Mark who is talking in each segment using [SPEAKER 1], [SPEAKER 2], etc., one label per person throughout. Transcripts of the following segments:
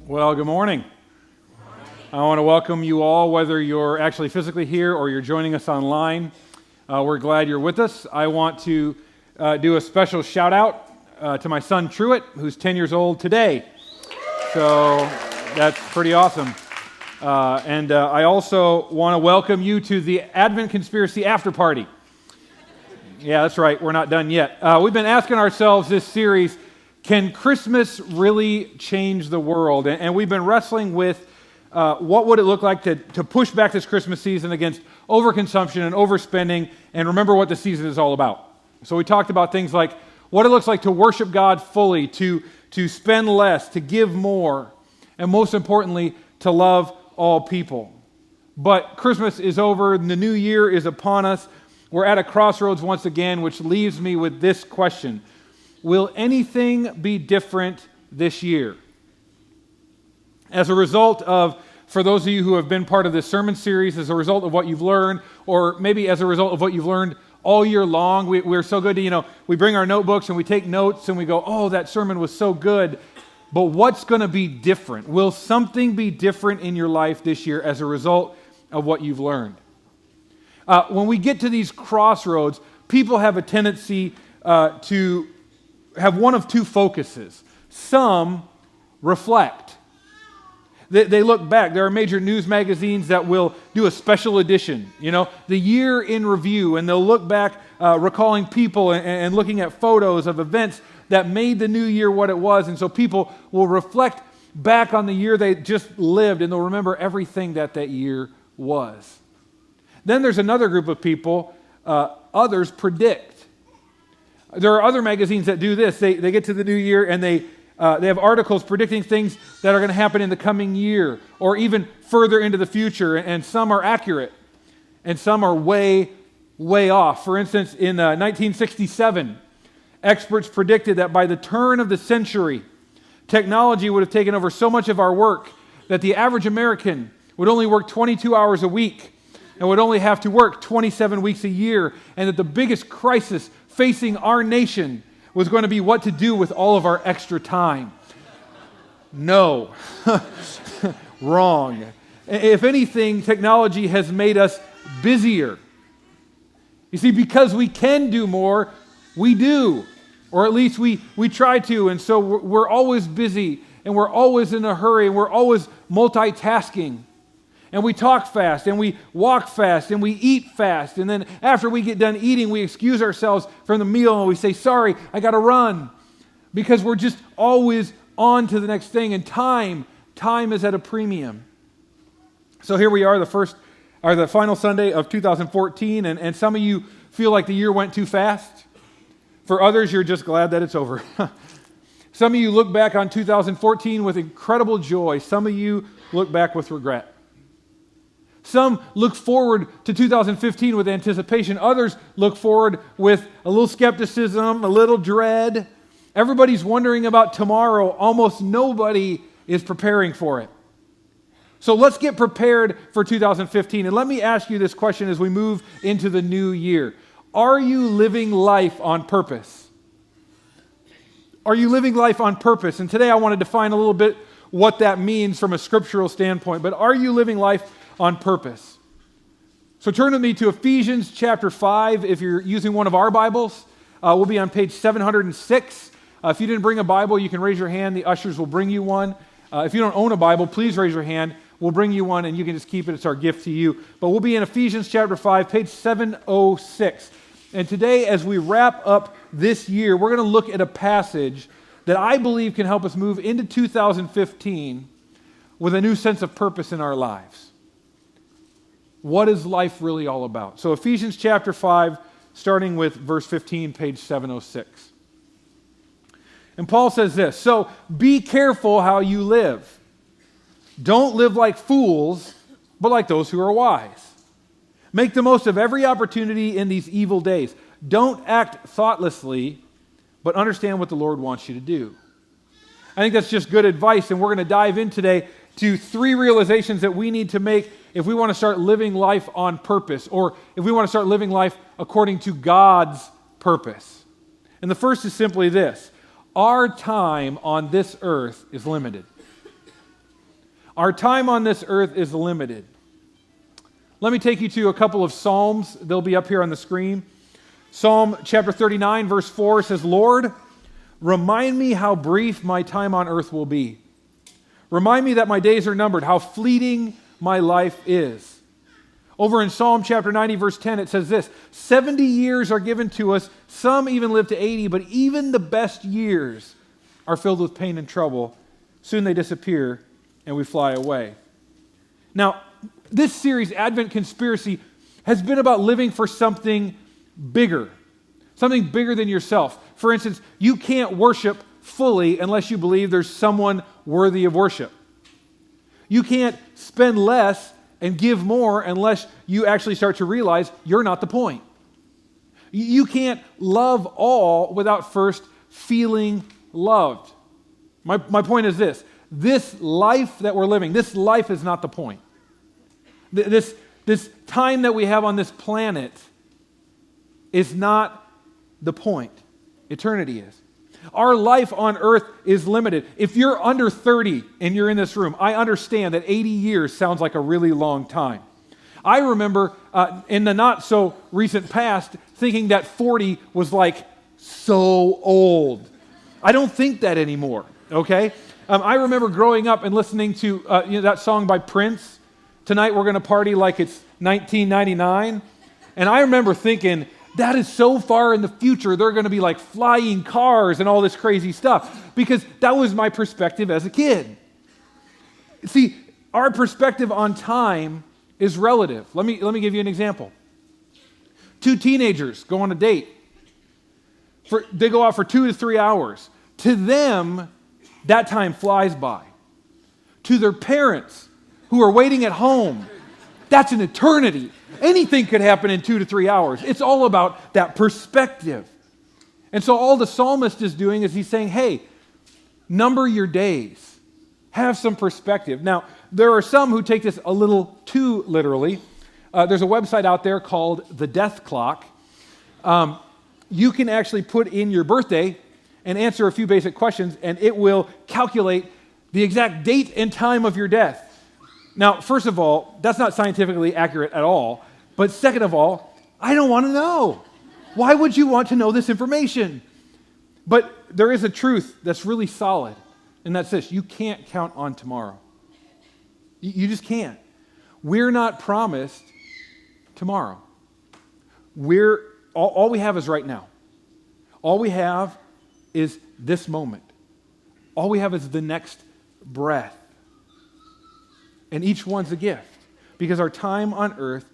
[SPEAKER 1] Well, good morning. I want to welcome you all, whether you're actually physically here or you're joining us online. We're glad you're with us. I want to do a special shout out to my son Truett, who's 10 years old today. So that's pretty awesome. And I also want to welcome you to the Advent Conspiracy After Party. Yeah, that's right. We're not done yet. We've been asking ourselves this series, can Christmas really change the world? And we've been wrestling with what would it look like to push back this Christmas season against overconsumption and overspending, and remember what the season is all about. So we talked about things like what it looks like to worship God fully, to spend less, to give more, and most importantly, to love all people. But Christmas is over, and the new year is upon us. We're at a crossroads once again, which leaves me with this question. Will anything be different this year? As a result of, for those of you who have been part of this sermon series, as a result of what you've learned, or maybe as a result of what you've learned all year long, we're so good to, we bring our notebooks and we take notes and we go, oh, that sermon was so good. But what's going to be different? Will something be different in your life this year as a result of what you've learned? When we get to these crossroads, people have a tendency to have one of two focuses. Some reflect. They look back. There are major news magazines that will do a special edition, the year in review, and they'll look back, recalling people and looking at photos of events that made the new year what it was. And so people will reflect back on the year they just lived, and they'll remember everything that year was. Then there's another group of people, others predict. There are other magazines that do this. They get to the new year and they have articles predicting things that are going to happen in the coming year or even further into the future, and some are accurate and some are way, way off. For instance, in 1967, experts predicted that by the turn of the century, technology would have taken over so much of our work that the average American would only work 22 hours a week and would only have to work 27 weeks a year, and that the biggest crisis facing our nation was going to be what to do with all of our extra time. No. Wrong. If anything, technology has made us busier. You see, because we can do more, we do. Or at least we try to, and so we're always busy, and we're always in a hurry, and we're always multitasking. And we talk fast, and we walk fast, and we eat fast. And then after we get done eating, we excuse ourselves from the meal, and we say, sorry, I got to run. Because we're just always on to the next thing. And time is at a premium. So here we are, the final Sunday of 2014. And some of you feel like the year went too fast. For others, you're just glad that it's over. Some of you look back on 2014 with incredible joy. Some of you look back with regret. Some look forward to 2015 with anticipation. Others look forward with a little skepticism, a little dread. Everybody's wondering about tomorrow. Almost nobody is preparing for it. So let's get prepared for 2015. And let me ask you this question as we move into the new year. Are you living life on purpose? Are you living life on purpose? And today I want to define a little bit what that means from a scriptural standpoint. But are you living life on purpose? So turn with me to Ephesians chapter 5. If you're using one of our Bibles, we'll be on page 706. If you didn't bring a Bible, you can raise your hand. The ushers will bring you one. If you don't own a Bible, please raise your hand. We'll bring you one, and you can just keep it. It's our gift to you. But we'll be in Ephesians chapter 5, page 706. And today, as we wrap up this year, we're going to look at a passage that I believe can help us move into 2015 with a new sense of purpose in our lives. What is life really all about? So Ephesians chapter 5, starting with verse 15, page 706. And Paul says this, so be careful how you live. Don't live like fools, but like those who are wise. Make the most of every opportunity in these evil days. Don't act thoughtlessly, but understand what the Lord wants you to do. I think that's just good advice, and we're going to dive in today to 3 realizations that we need to make if we want to start living life on purpose, or if we want to start living life according to God's purpose. And the first is simply this: our time on this earth is limited. Our time on this earth is limited. Let me take you to a couple of Psalms. They'll be up here on the screen. Psalm chapter 39, verse 4 says, Lord, remind me how brief my time on earth will be. Remind me that my days are numbered, how fleeting my life is. Over in Psalm chapter 90, verse 10, it says this, 70 years are given to us, some even live to 80, but even the best years are filled with pain and trouble. Soon they disappear and we fly away. Now, this series, Advent Conspiracy, has been about living for something bigger than yourself. For instance, you can't worship fully unless you believe there's someone worthy of worship. You can't spend less and give more unless you actually start to realize you're not the point. You can't love all without first feeling loved. My point is this life that we're living, this life is not the point. This time that we have on this planet is not the point. Eternity is. Our life on earth is limited. If you're under 30 and you're in this room, I understand that 80 years sounds like a really long time. I remember in the not so recent past thinking that 40 was like so old. I don't think that anymore, okay? I remember growing up and listening to that song by Prince, Tonight We're Gonna Party Like It's 1999. And I remember thinking, that is so far in the future, they're going to be like flying cars and all this crazy stuff, because that was my perspective as a kid. See, our perspective on time is relative. Let me give you an example. Two teenagers go on a date. They go out for 2 to 3 hours. To them, that time flies by. To their parents who are waiting at home, that's an eternity. Anything could happen in 2 to 3 hours. It's all about that perspective. And so all the psalmist is doing is he's saying, hey, number your days. Have some perspective. Now, there are some who take this a little too literally. There's a website out there called The Death Clock. You can actually put in your birthday and answer a few basic questions, and it will calculate the exact date and time of your death. Now, first of all, that's not scientifically accurate at all. But second of all, I don't want to know. Why would you want to know this information? But there is a truth that's really solid, and that's this. You can't count on tomorrow. You just can't. We're not promised tomorrow. All we have is right now. All we have is this moment. All we have is the next breath. And each one's a gift, because our time on earth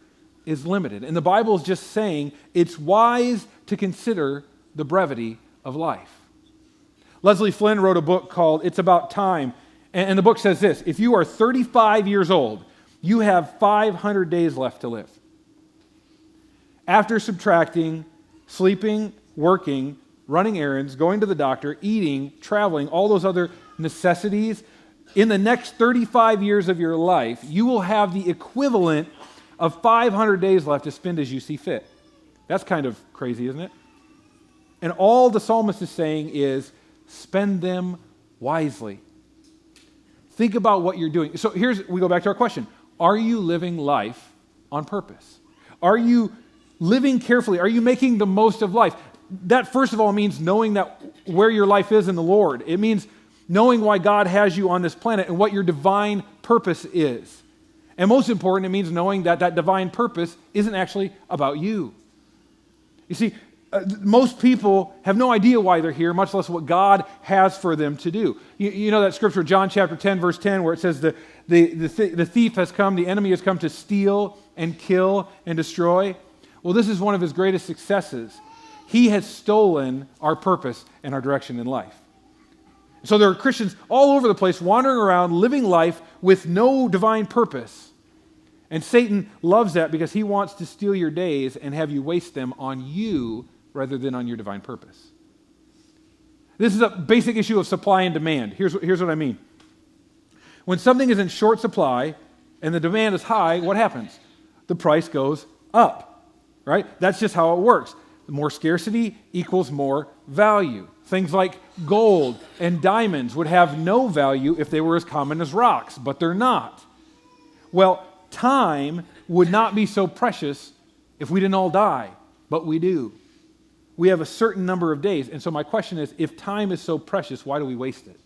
[SPEAKER 1] is limited. And the Bible is just saying it's wise to consider the brevity of life. Leslie Flynn wrote a book called It's About Time, and the book says this: if you are 35 years old, you have 500 days left to live. After subtracting sleeping, working, running errands, going to the doctor, eating, traveling, all those other necessities, in the next 35 years of your life, you will have the equivalent of 500 days left to spend as you see fit. That's kind of crazy, isn't it? And all the psalmist is saying is, spend them wisely. Think about what you're doing. So we go back to our question. Are you living life on purpose? Are you living carefully? Are you making the most of life? That, first of all, means knowing that where your life is in the Lord. It means knowing why God has you on this planet and what your divine purpose is. And most important, it means knowing that that divine purpose isn't actually about you. You see, most people have no idea why they're here, much less what God has for them to do. You know that scripture, John chapter 10, verse 10, where it says the thief has come, the enemy has come to steal and kill and destroy. Well, this is one of his greatest successes. He has stolen our purpose and our direction in life. So there are Christians all over the place wandering around, living life with no divine purpose. And Satan loves that because he wants to steal your days and have you waste them on you rather than on your divine purpose. This is a basic issue of supply and demand. Here's what I mean. When something is in short supply and the demand is high, what happens? The price goes up, right? That's just how it works. More scarcity equals more value. Things like gold and diamonds would have no value if they were as common as rocks, but they're not. Well, time would not be so precious if we didn't all die, but we do. We have a certain number of days. And so my question is, if time is so precious, why do we waste it?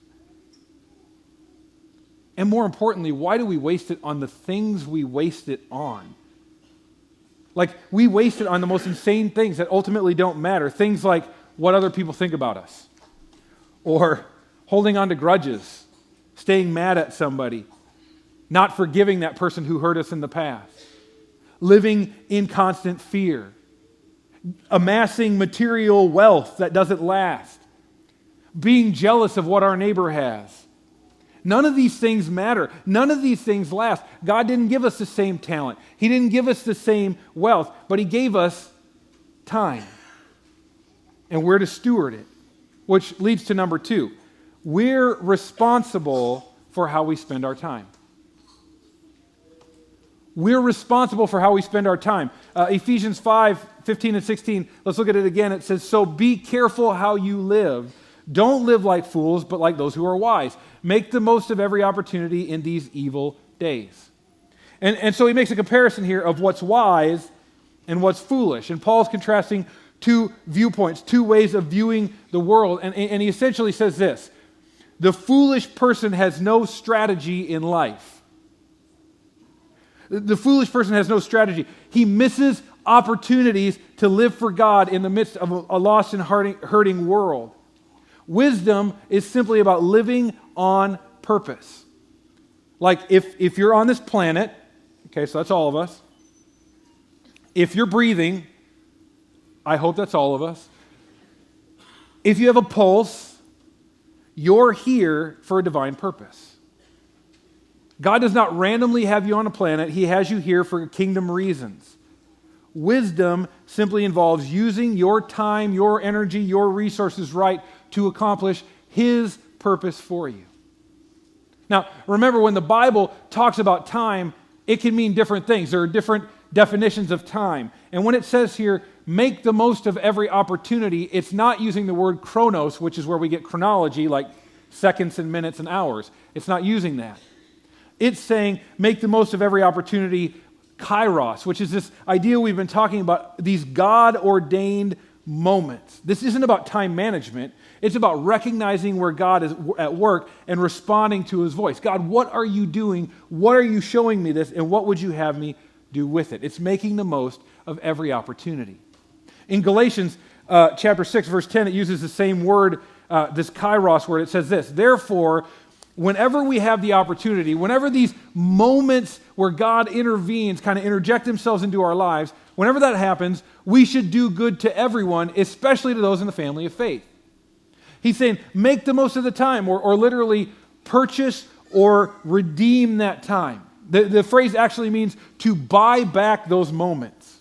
[SPEAKER 1] And more importantly, why do we waste it on the things we waste it on? Like, we waste it on the most insane things that ultimately don't matter. Things like what other people think about us, or holding on to grudges, staying mad at somebody, not forgiving that person who hurt us in the past, living in constant fear, amassing material wealth that doesn't last, being jealous of what our neighbor has. None of these things matter. None of these things last. God didn't give us the same talent. He didn't give us the same wealth, but He gave us time. And we're to steward it, which leads to number 2. We're responsible for how we spend our time. We're responsible for how we spend our time. Ephesians 5:15 and 16, let's look at it again. It says, "So be careful how you live. Don't live like fools, but like those who are wise. Make the most of every opportunity in these evil days." And so he makes a comparison here of what's wise and what's foolish. And Paul's contrasting two viewpoints, two ways of viewing the world. And he essentially says this: the foolish person has no strategy in life. The foolish person has no strategy. He misses opportunities to live for God in the midst of a lost and hurting world. Wisdom is simply about living on purpose. Like if you're on this planet, okay, so that's all of us. If you're breathing, I hope that's all of us. If you have a pulse, you're here for a divine purpose. God does not randomly have you on a planet. He has you here for kingdom reasons. Wisdom simply involves using your time, your energy, your resources right to accomplish His purpose for you. Now, remember, when the Bible talks about time, it can mean different things. There are different definitions of time. And when it says here, make the most of every opportunity, it's not using the word chronos, which is where we get chronology, like seconds and minutes and hours. It's not using that. It's saying, make the most of every opportunity, kairos, which is this idea we've been talking about, these God-ordained moments. This isn't about time management. It's about recognizing where God is at work and responding to His voice. God, what are you doing? What are you showing me this? And what would you have me do with it? It's making the most of every opportunity. In Galatians chapter 6, verse 10, it uses the same word, this kairos word. It says this: therefore, whenever we have the opportunity, whenever these moments where God intervenes, kind of interject themselves into our lives, whenever that happens, we should do good to everyone, especially to those in the family of faith. He's saying, make the most of the time, or literally purchase or redeem that time. The phrase actually means to buy back those moments,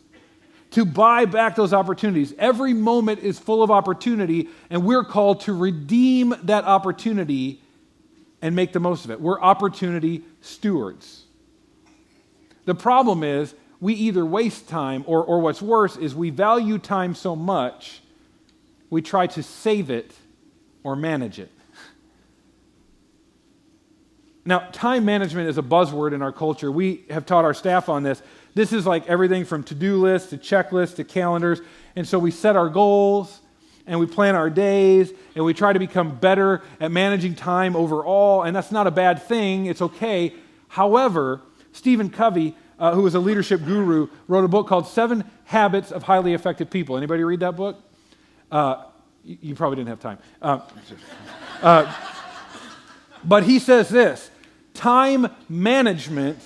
[SPEAKER 1] to buy back those opportunities. Every moment is full of opportunity, and we're called to redeem that opportunity and make the most of it. We're opportunity stewards. The problem is we either waste time, or what's worse is we value time so much we try to save it or manage it. Now, time management is a buzzword in our culture. We have taught our staff on this. This is like everything from to-do lists to checklists to calendars. And so we set our goals and we plan our days and we try to become better at managing time overall. And that's not a bad thing. It's okay. However, Stephen Covey, who is a leadership guru, wrote a book called 7 Habits of Highly Effective People. Anybody read that book? You probably didn't have time. But he says this: time management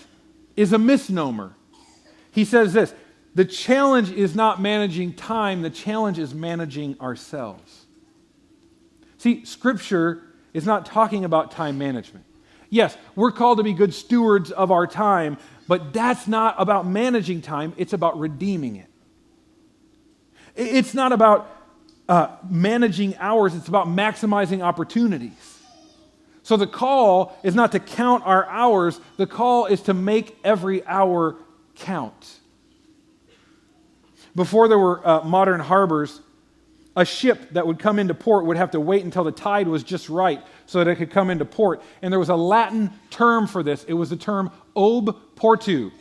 [SPEAKER 1] is a misnomer. He says this: the challenge is not managing time, the challenge is managing ourselves. See, Scripture is not talking about time management. Yes, we're called to be good stewards of our time, but that's not about managing time, it's about redeeming it. It's not about managing hours, it's about maximizing opportunities. So the call is not to count our hours, the call is to make every hour count. Before there were modern harbors, a ship that would come into port would have to wait until the tide was just right so that it could come into port. And there was a Latin term for this. It was the term ob portu,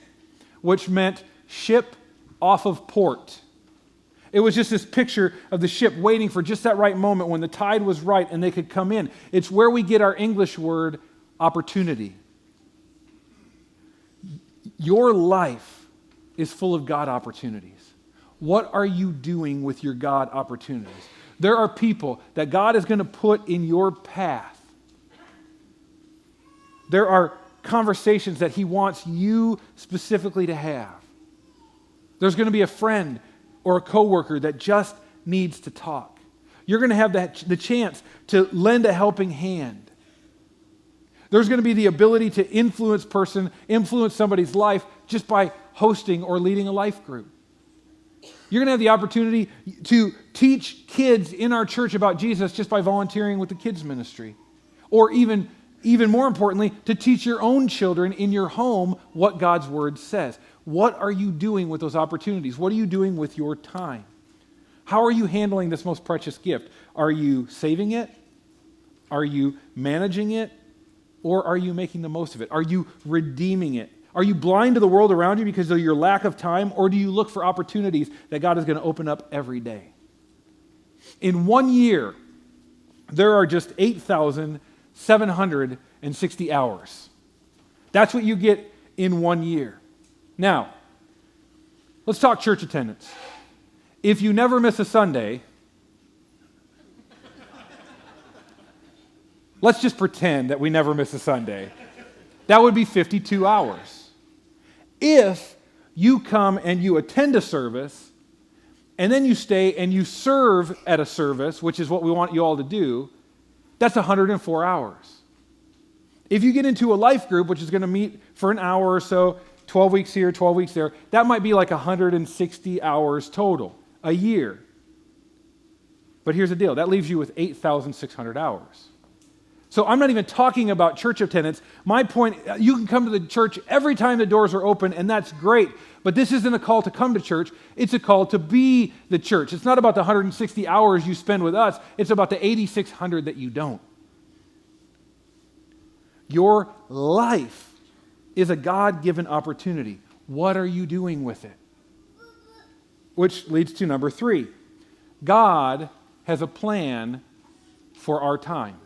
[SPEAKER 1] which meant ship off of port. It was just this picture of the ship waiting for just that right moment when the tide was right and they could come in. It's where we get our English word opportunity. Your life is full of God opportunities. What are you doing with your God opportunities? There are people that God is going to put in your path. There are conversations that He wants you specifically to have. There's going to be a friend or a coworker that just needs to talk. You're going to have the chance to lend a helping hand. There's going to be the ability to influence somebody's life just by hosting or leading a life group. You're going to have the opportunity to teach kids in our church about Jesus just by volunteering with the kids ministry. Or even more importantly, to teach your own children in your home what God's Word says. What are you doing with those opportunities? What are you doing with your time? How are you handling this most precious gift? Are you saving it? Are you managing it? Or are you making the most of it? Are you redeeming it? Are you blind to the world around you because of your lack of time? Or do you look for opportunities that God is going to open up every day? In 1 year, there are just 8,760 hours. That's what you get in 1 year. Now, let's talk church attendance. If you never miss a Sunday, let's just pretend that we never miss a Sunday. That would be 52 hours. If you come and you attend a service, and then you stay and you serve at a service, which is what we want you all to do, that's 104 hours. If you get into a life group, which is going to meet for an hour or so, 12 weeks here, 12 weeks there, that might be like 160 hours total, a year. But here's the deal, that leaves you with 8,600 hours. So I'm not even talking about church attendance. My point, you can come to the church every time the doors are open, and that's great. But this isn't a call to come to church. It's a call to be the church. It's not about the 160 hours you spend with us. It's about the 8,600 that you don't. Your life is a God-given opportunity. What are you doing with it? Which leads to number 3. God has a plan for our time.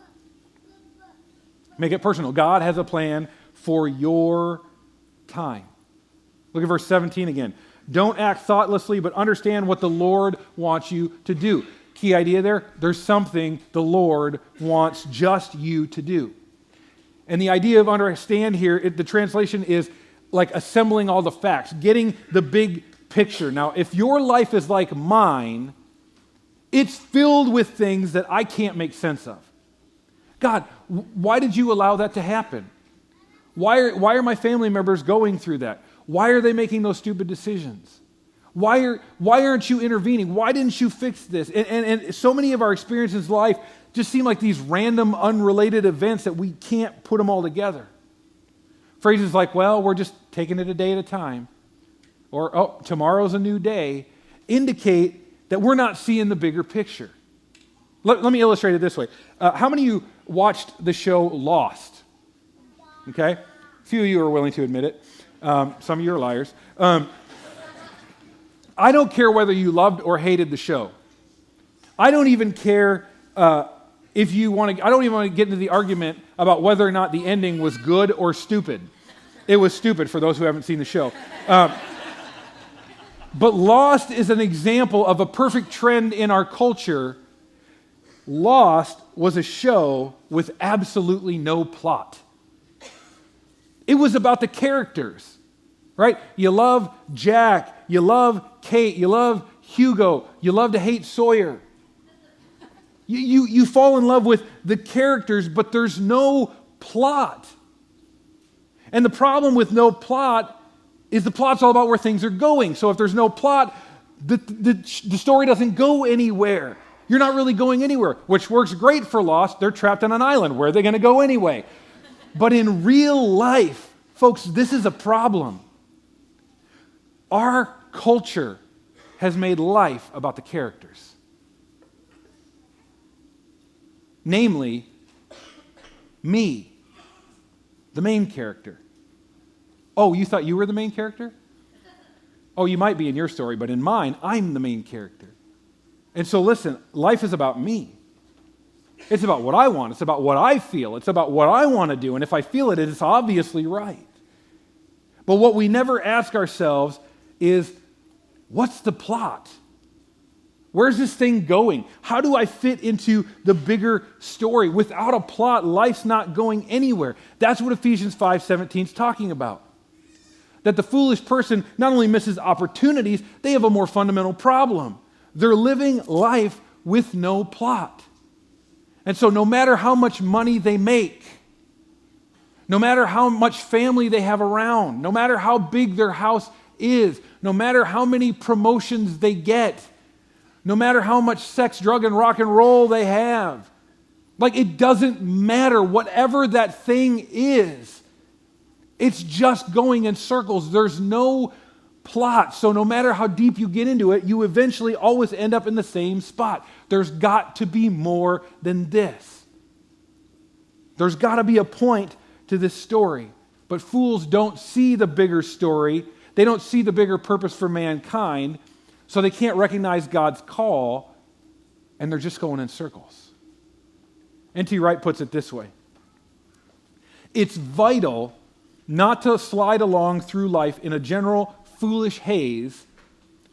[SPEAKER 1] Make it personal. God has a plan for your time. Look at verse 17 again. Don't act thoughtlessly, but understand what the Lord wants you to do. Key idea there, there's something the Lord wants just you to do. And the idea of understand here, the translation is like assembling all the facts, getting the big picture. Now, if your life is like mine, it's filled with things that I can't make sense of. God, why did you allow that to happen? Why are my family members going through that? Why are they making those stupid decisions? Why aren't you intervening? Why didn't you fix this? And so many of our experiences in life just seem like these random, unrelated events that we can't put them all together. Phrases like, well, we're just taking it a day at a time, or, oh, tomorrow's a new day, indicate that we're not seeing the bigger picture. Let me illustrate it this way. How many of you watched the show Lost? Okay? A few of you are willing to admit it. Some of you are liars. I don't care whether you loved or hated the show. I don't even care if you want to, I don't even want to get into the argument about whether or not the ending was good or stupid. It was stupid for those who haven't seen the show. But Lost is an example of a perfect trend in our culture. Lost was a show with absolutely no plot. It was about the characters, right? You love Jack, you love Kate, you love Hugo, you love to hate Sawyer. You fall in love with the characters, but there's no plot. And the problem with no plot is the plot's all about where things are going. So if there's no plot, the story doesn't go anywhere. You're not really going anywhere, which works great for Lost. They're trapped on an island. Where are they going to go anyway? But in real life, folks, this is a problem. Our culture has made life about the characters. namely, me, the main character. Oh, you thought you were the main character? Oh, you might be in your story, but in mine, I'm the main character. And so listen, life is about me. It's about what I want. It's about what I feel. It's about what I want to do. And if I feel it, it's obviously right. But what we never ask ourselves is, what's the plot? Where's this thing going? How do I fit into the bigger story? Without a plot, life's not going anywhere. That's what Ephesians 5:17 is talking about. That the foolish person not only misses opportunities, they have a more fundamental problem. They're living life with no plot. And so no matter how much money they make, no matter how much family they have around, no matter how big their house is, no matter how many promotions they get, no matter how much sex, drug, and rock and roll they have, like it doesn't matter. Whatever that thing is, it's just going in circles. There's no plot. So no matter how deep you get into it, you eventually always end up in the same spot. There's got to be more than this. There's got to be a point to this story. But fools don't see the bigger story. They don't see the bigger purpose for mankind, so they can't recognize God's call, and they're just going in circles. N.T. Wright puts it this way: it's vital not to slide along through life in a general foolish haze,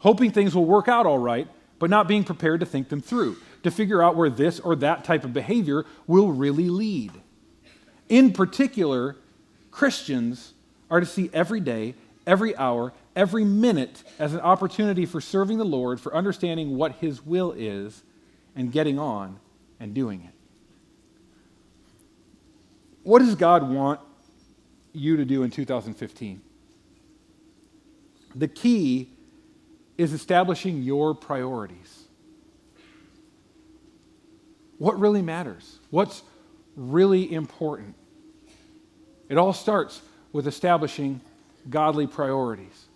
[SPEAKER 1] hoping things will work out all right, but not being prepared to think them through, to figure out where this or that type of behavior will really lead. In particular, Christians are to see every day, every hour, every minute as an opportunity for serving the Lord, for understanding what His will is, and getting on and doing it. What does God want you to do in 2015? The key is establishing your priorities. What really matters? What's really important? It all starts with establishing godly priorities.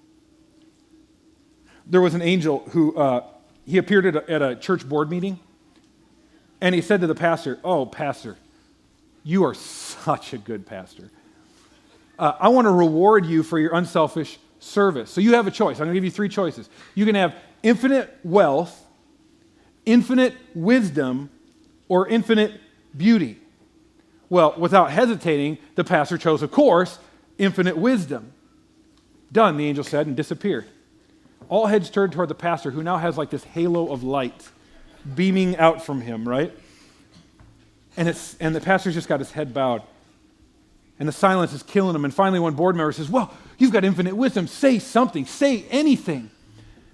[SPEAKER 1] There was an angel who he appeared at a church board meeting, and he said to the pastor, "Oh, pastor, you are such a good pastor. I want to reward you for your unselfish service. So you have a choice. I'm going to give you 3 choices. You can have infinite wealth, infinite wisdom, or infinite beauty." Well, without hesitating, the pastor chose, of course, infinite wisdom. "Done," the angel said, and disappeared. All heads turned toward the pastor, who now has like this halo of light beaming out from him, right? And the pastor's just got his head bowed. And the silence is killing him. And finally one board member says, "Well, you've got infinite wisdom. Say something. Say anything."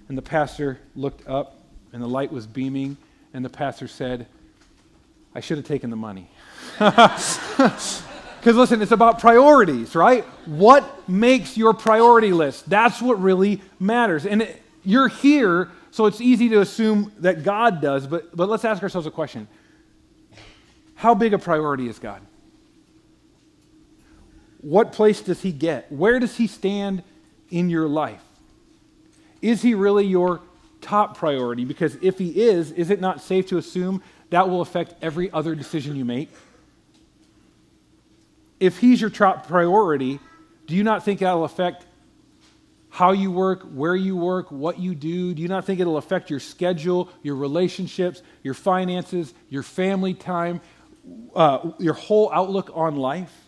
[SPEAKER 1] And the pastor looked up, and the light was beaming. And the pastor said, "I should have taken the money." Because listen, it's about priorities, right? What makes your priority list? That's what really matters. And you're here, so it's easy to assume that God does. But let's ask ourselves a question. How big a priority is God? What place does He get? Where does He stand in your life? Is He really your top priority? Because if He is it not safe to assume that will affect every other decision you make? If He's your top priority, do you not think that'll affect how you work, where you work, what you do? Do you not think it'll affect your schedule, your relationships, your finances, your family time, your whole outlook on life?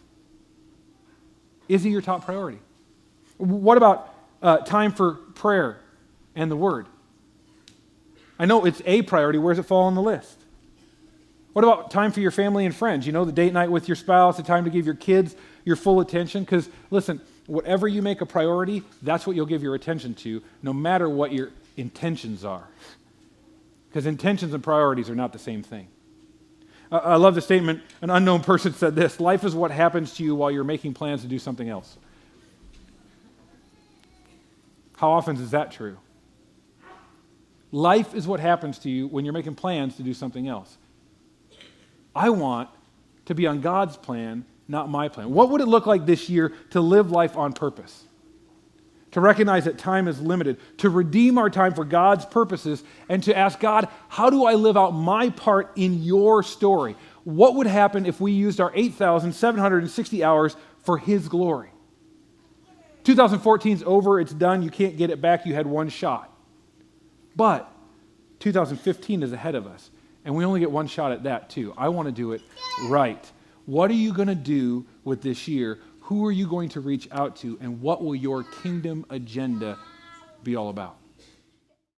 [SPEAKER 1] Is He your top priority? What about time for prayer and the Word? I know it's a priority. Where does it fall on the list? What about time for your family and friends? You know, the date night with your spouse, the time to give your kids your full attention? Because, listen, whatever you make a priority, that's what you'll give your attention to, no matter what your intentions are. Because intentions and priorities are not the same thing. I love the statement. An unknown person said this: "Life is what happens to you while you're making plans to do something else." How often is that true? Life is what happens to you when you're making plans to do something else. I want to be on God's plan, not my plan. What would it look like this year to live life on purpose? To recognize that time is limited, to redeem our time for God's purposes, and to ask God, how do I live out my part in your story? What would happen if we used our 8,760 hours for His glory? 2014 is over, it's done, you can't get it back, you had one shot. But 2015 is ahead of us, and we only get one shot at that too. I want to do it right. What are you going to do with this year? Who are you going to reach out to, and what will your kingdom agenda be all about?